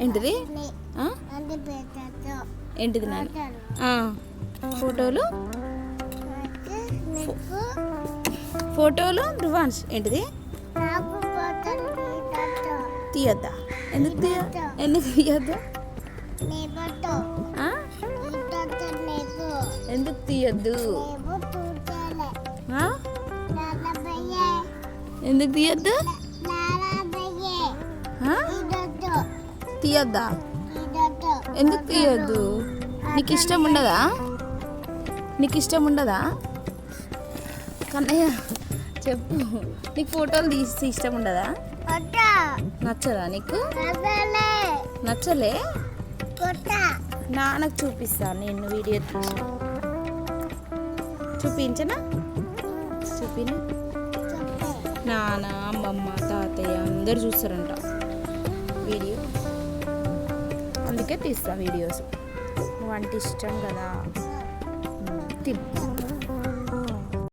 ఏంటిది ఏంటిది నాన్న ఫోటోలు ఫోటోలు రువాన్స్ ఏంటిది తీయద్దా ఎందుకు తీయద్దు ఎందుకు తీయద్దు ఎందుకు తీయద్దు తీయద్దా ఎందుకు తీయద్దు నీకు ఇష్టం ఉండదా కన్నయ్య చెప్పు నీకు ఫోటోలు తీసి ఇష్టం ఉండదా నచ్చదా నీకు నచ్చలే నాన్నకు చూపిస్తాను నేను వీడియో తీసి చూపించనా చూపినా నాన్న అమ్మమ్మ తాతయ్య అందరు చూస్తారంట వీడియో అందుకే తీస్తా వీడియోస్ నువ్వు అంటే ఇష్టం కదా తిను